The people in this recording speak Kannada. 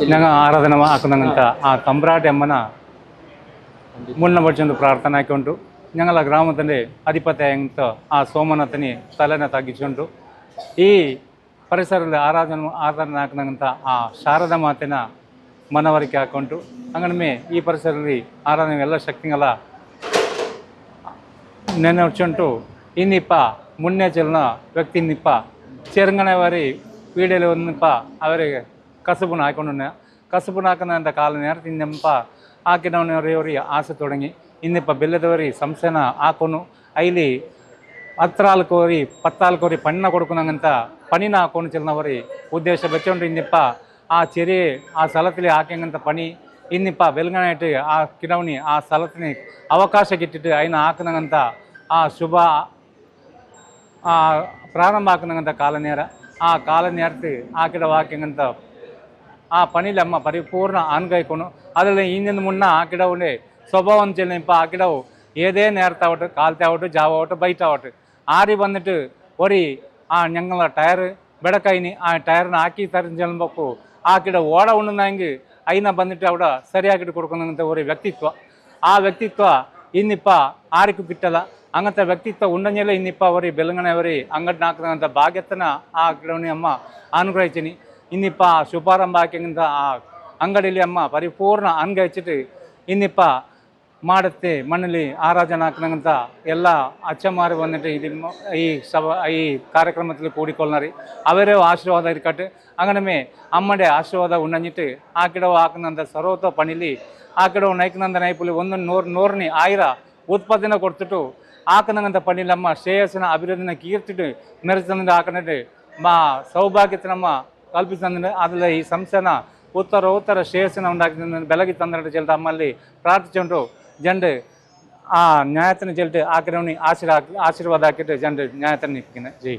ഞങ്ങൾ ആരാധന ആക്കുന്നങ്ങനത്തെ ആ തമ്പ്രാട്ടി അമ്മന മുന്ന പഠിച്ചൊಂದು ಪ್ರಾರ್ಥನೆ ಹಾಕೊಂಡು ഞങ്ങളുടെ ಗ್ರಾಮದಲ್ಲಿ ಅಧಿಪತ್ಯಂತ ಆ ಸೋಮನಾಥನಿ ತಲೆನ ತಗ್ಗಿಸಿಕೊಂಡು ಈ ಪರಿಸರದಲ್ಲಿ ಆರಾಧನೆ ಹಾಕಿದಂಥ ಆ ಶಾರದಾ ಮಾತೆನ ಮನವರಿಕೆ ಹಾಕೊಂಡು ಹಂಗನಮೆ ಈ ಪರಿಸರದಲ್ಲಿ ಆರಾಧನೆ ಎಲ್ಲ ಶಕ್ತಿಗಳ ನೆನರ್ಚುಂಟು ಇನ್ನಿಪ್ಪ ಮುನ್ನೆಚ್ಚರಿನ ವ್ಯಕ್ತಿ ನಿಪ್ಪ ചെറുങ്ങനെ వారి వీడియోలో ఉన్నప్ప అవరికి కసుపును ಹಾಕೊಂಡು ಕಸುಬುನ ಹಾಕಂತ ಕಾಲ നേരത്തെ ಇನ್ನಪ್ಪ ಹಾಕಿದವನವರಿ ಆಸೆ ತೊಡಗಿ ಇನ್ನಿಪ್ಪ ಬೆಲ್ಲದವರಿ ಸಂಸ್ಥೆನ ಹಾಕೊಂಡು ಐಲಿ ಹತ್ತಾಲ್ಕೋರಿ ಪತ್ತಾಲ್ಕೋರಿ ಪಣ್ಣ ಕೊಡ್ಕೊಂಡಂತ ಪನಿನ ಹಾಕೊಂಡು ಚೆಲ್ನವರಿ ಉದ್ದೇಶ ಬೆಚ್ಚೊಂಡು ಇನ್ನಿಪ್ಪ ಆ ಚೆರಿ ಆ ಸ್ಥಳದಲ್ಲಿ ಹಾಕಂಗಂತ ಪನಿ ಇನ್ನಿಪ್ಪ ಬೆಲ್ಗಣೆಟ್ಟು ಆ ಕಿಡವನಿ ಆ ಸ್ಥಳത്തിന് ಅವಕಾಶಕ್ಕಿಟ್ಟಿಟ್ಟು ಐನ ಹಾಕದಂಗಂತ ಆ ಶುಭ ಪ್ರಾರಂಭ ಹಾಕದಂಗಂತ ಕಾಲ ನೇರ ಆ ಕಾಲ നേരത്തെ ಹಾಕಿದ ವಾಕ್ಯಂಗಂತ ಆ ಪನಿಲಿ ಅಮ್ಮ ಪರಿಪೂರ್ಣ ಆನ್ಗೈಕೊಂಡು ಅದರಲ್ಲಿ ಹಿಂದಿನ ಮುನ್ನ ಹಾಕಿಡವುಂಡೆ ಸ್ವಭಾವം ചെല്ലിപ്പോൾ ആക്കിടവും ഏതേ നേരത്താവട്ടെ കാലത്താവട്ടെ ജാവട്ടെ ബൈറ്റാവട്ടെ ആറി വന്നിട്ട് ഒരു ആ ഞങ്ങളെ ടയർ ಬೆಳಕೈನಿ ಆ ಟಯರ್ನ ಹಾಕಿ ತರಿಸಬೇಕು ಆಕಿಡ ಓಡ ಉಣ್ಣಂಗೆ ಐನ ಬಂದಿಟ್ಟು ಅವಡ ಸರಿಯಾಗಿಟ್ಟು ಕೊಡ್ಕೊಂಡಂಥ ಒಂದು ವ್ಯಕ್ತಿತ್ವ ಆ ವ್ಯಕ್ತಿತ್ವ ಇನ್ನಿಪ್ಪ ಆರಿಕು ಬಿಟ್ಟಲ್ಲ ಹಂಗಂತ ವ್ಯಕ್ತಿತ್ವ ಉಂಡಂಗೆಲ್ಲ ಇನ್ನಿಪ್ಪ ಅವರಿ ಬೆಳಗಣೆಯವರಿ ಅಂಗಡಿ ಹಾಕದಂಥ ಭಾಗ್ಯತನ ಆ ಗಿಡವನಿ ಅಮ್ಮ ಅನುಗ್ರಹಿಸಿನಿ ಇನ್ನಿಪ್ಪ ಶುಭಾರಂಭ ಹಾಕಿಂದ ಆ ಅಂಗಡಿಯಲ್ಲಿ ಅಮ್ಮ ಪರಿಪೂರ್ಣ ಅನ್ಗಹಿಸಿಟ್ಟು ಇನ್ನಿಪ್ಪ ಮಾಡುತ್ತೆ ಮಣ್ಣಲ್ಲಿ ಆರಾಧನೆ ಹಾಕಿದಂಥ ಎಲ್ಲ ಅಚ್ಚಮಾರಿ ಬಂದಿಟ್ಟು ಇದು ಈ ಈ ಕಾರ್ಯಕ್ರಮದಲ್ಲಿ ಕೂಡಿಕೊಳ್ಳರಿ ಅವರೇ ಆಶೀರ್ವಾದ ಇರ್ಕಟ್ಟು ಅಂಗನಮೇ ಅಮ್ಮಡೆ ಆಶೀರ್ವಾದ ಉಣ್ಣಂಜಿಟ್ಟು ಆಕಿಡವು ಹಾಕಿದಂಥ ಸರ್ವತ ಪಣಿಲಿ ಆಕಿಡವು ನೈಕಿನಂದ ನೈಪುಲಿ ಒಂದು ನೂರನೇ ಆಯಿರ ಉತ್ಪಾದನೆ ಕೊಡ್ತಿಟ್ಟು ಹಾಕಿದಂಥ ಪಣಿಲಮ್ಮ ಶ್ರೇಯಸ್ಸಿನ ಅಭಿವೃದ್ಧಿನ ಕೀರ್ತಿಟ್ಟು ಮೆರೆತಂದ್ರೆ ಹಾಕಿಟ್ಟು ಮಾ ಸೌಭಾಗ್ಯತನಮ್ಮ ಕಲ್ಪಿಸಿದ್ರೆ ಅದರಲ್ಲಿ ಈ ಸಂಸ್ಥೆನ ಉತ್ತರ ಶ್ರೇಯಸ್ಸಿನ ಉಂಟಾಕಿದ ಬೆಳಗ್ಗೆ ತಂದ್ರೆ ಚೆಲ್ತ ಅಮ್ಮಲ್ಲಿ ಪ್ರಾರ್ಥಿಸುಂಟು ಜಂಡು ಆ ನ್ಯಾಯತನ ಚೆಲ್ತು ಆಕಿರವನಿ ಆಶೀರ್ವಾದ ಹಾಕಿಟ್ಟು ಜಂಡು ನ್ಯಾಯತನ ನಿಕ್ಕಿನ ಜೈ